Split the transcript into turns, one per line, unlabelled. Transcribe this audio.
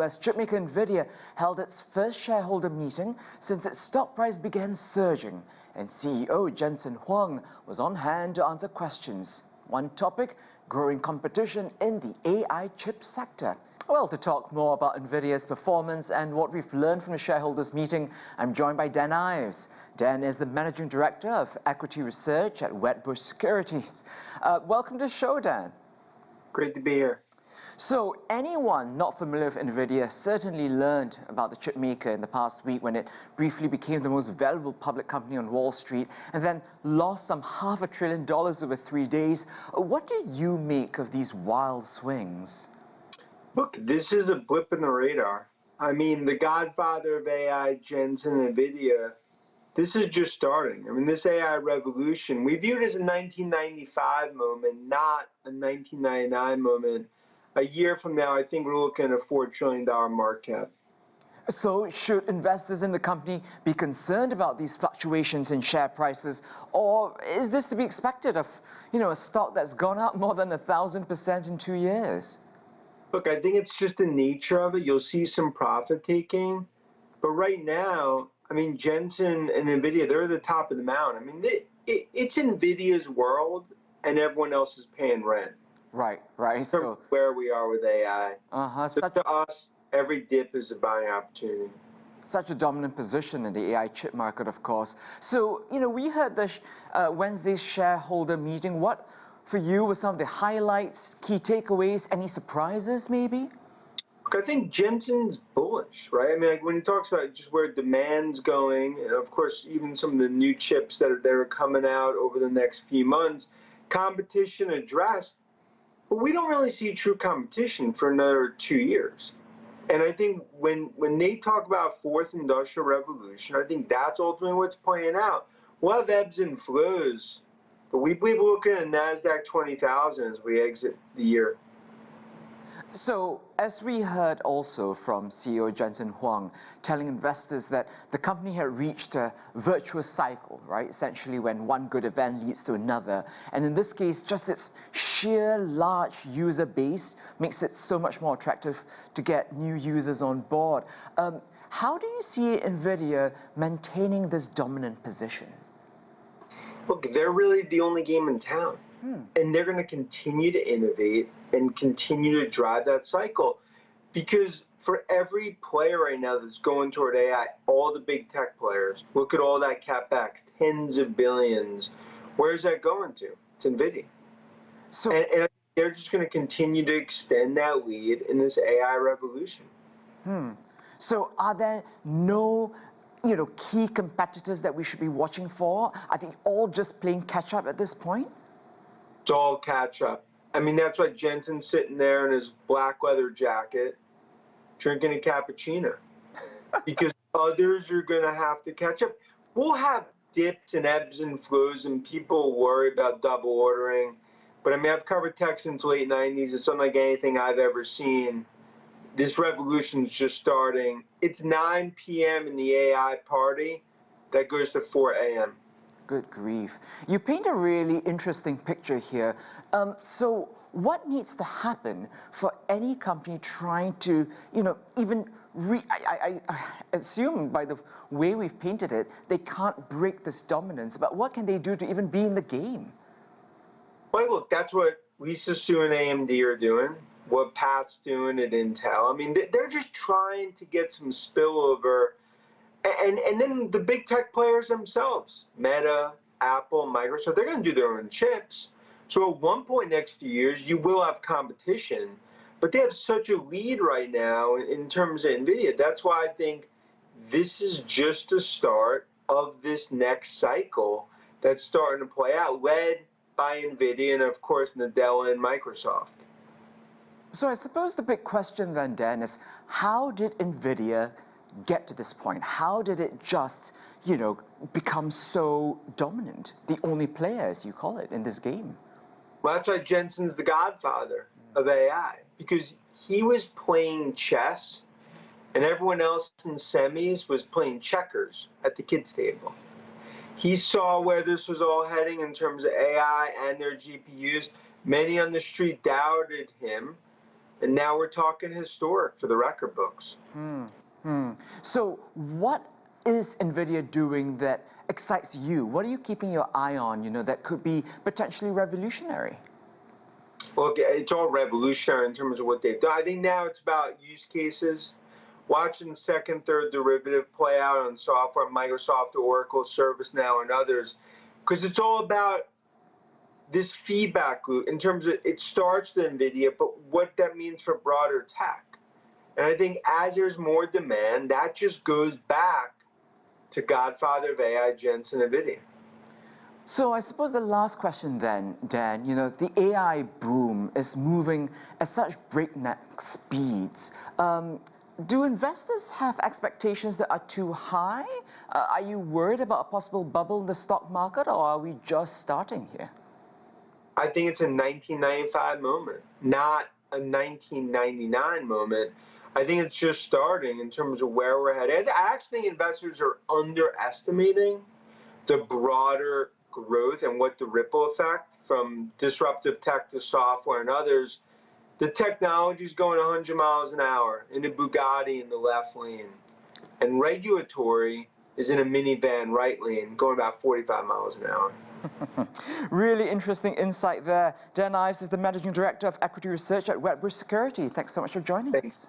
US chipmaker Nvidia held its first shareholder meeting since its stock price began surging, and CEO Jensen Huang was on hand to answer questions. One topic: growing competition in the AI chip sector. Well, to talk more about Nvidia's performance and what we've learned from the shareholders meeting, I'm joined by Dan Ives. Dan is the Managing Director of Equity Research at Wedbush Securities. Welcome to the show, Dan.
Great to be here.
So anyone not familiar with Nvidia certainly learned about the chip maker in the past week when it briefly became the most valuable public company on Wall Street and then lost some $500 billion over 3 days. What do you make of these wild swings?
Look, this is a blip in the radar. I mean, the godfather of AI, Jensen, Nvidia, this is just starting. I mean, this AI revolution, we view it as a 1995 moment, not a 1999 moment. A year from now, I think we're looking at a $4 trillion market cap.
So should investors in the company be concerned about these fluctuations in share prices, or is this to be expected of, a stock that's gone up more than 1,000% in 2 years?
Look, I think it's just the nature of it. You'll see some profit taking, but right now, I mean, Jensen and Nvidia, they're at the top of the mountain. I mean, it's Nvidia's world, and everyone else is paying rent.
Right.
So where we are with AI. So to us, every dip is a buying opportunity.
Such a dominant position in the AI chip market, of course. So, we heard the Wednesday's shareholder meeting. What, for you, were some of the highlights, key takeaways, any surprises, maybe?
Look, I think Jensen's bullish, right? I mean, like when he talks about just where demand's going, and of course, even some of the new chips that are coming out over the next few months, competition addressed, but we don't really see true competition for another 2 years. And I think when they talk about fourth industrial revolution, I think that's ultimately what's playing out. We'll have ebbs and flows, but we believe we're looking at NASDAQ 20,000 as we exit the year.
So, as we heard also from CEO Jensen Huang telling investors that the company had reached a virtuous cycle, right? Essentially when one good event leads to another. And in this case, just its sheer large user base makes it so much more attractive to get new users on board. How do you see Nvidia maintaining this dominant position?
Look, they're really the only game in town. And they're going to continue to innovate and continue to drive that cycle. Because for every player right now that's going toward AI, all the big tech players, look at all that CapEx, tens of billions. Where's that going to? It's Nvidia. And they're just going to continue to extend that lead in this AI revolution.
So are there no key competitors that we should be watching for? Are they all just playing catch up at this point?
It's all catch up. I mean, that's why Jensen's sitting there in his black leather jacket, drinking a cappuccino, because others are going to have to catch up. We'll have dips and ebbs and flows, and people worry about double ordering. But I mean, I've covered tech since late 90s. It's unlike anything I've ever seen. This revolution's just starting. It's 9 p.m. in the AI party that goes to 4 a.m.
Good grief. You paint a really interesting picture here. So what needs to happen for any company trying to, even I assume by the way we've painted it, they can't break this dominance, but what can they do to even be in the game?
Well, look, that's what Lisa Su and AMD are doing, what Pat's doing at Intel. I mean, they're just trying to get some spillover. And then the big tech players themselves, Meta, Apple, Microsoft, they're going to do their own chips. So at one point next few years, you will have competition. But they have such a lead right now in terms of Nvidia. That's why I think this is just the start of this next cycle that's starting to play out, led by Nvidia and, of course, Nadella and Microsoft.
So I suppose the big question then, Dan, is how did Nvidia get to this point? How did it just, become so dominant, the only player, as you call it, in this game?
Well, that's why Jensen's the godfather of AI, because he was playing chess, and everyone else in semis was playing checkers at the kids' table. He saw where this was all heading in terms of AI and their GPUs. Many on the street doubted him, And now we're talking historic for the record books.
So what is Nvidia doing that excites you? What are you keeping your eye on, that could be potentially revolutionary?
Well, it's all revolutionary in terms of what they've done. I think now it's about use cases, watching second, third derivative play out on software, Microsoft, Oracle, ServiceNow, and others, because it's all about this feedback loop in terms of it starts with Nvidia, but what that means for broader tech. And I think as there's more demand, that just goes back to Godfather of AI, Jensen Nvidia.
So I suppose the last question then, Dan, the AI boom is moving at such breakneck speeds. Do investors have expectations that are too high? Are you worried about a possible bubble in the stock market, or are we just starting here?
I think it's a 1995 moment, not a 1999 moment. I think it's just starting in terms of where we're headed. I actually think investors are underestimating the broader growth and what the ripple effect from disruptive tech to software and others. The technology is going 100 miles an hour in a Bugatti in the left lane, and regulatory is in a minivan right lane going about 45 miles an hour.
Really interesting insight there. Dan Ives is the Managing Director of Equity Research at Wedbush Securities. Thanks so much for joining us.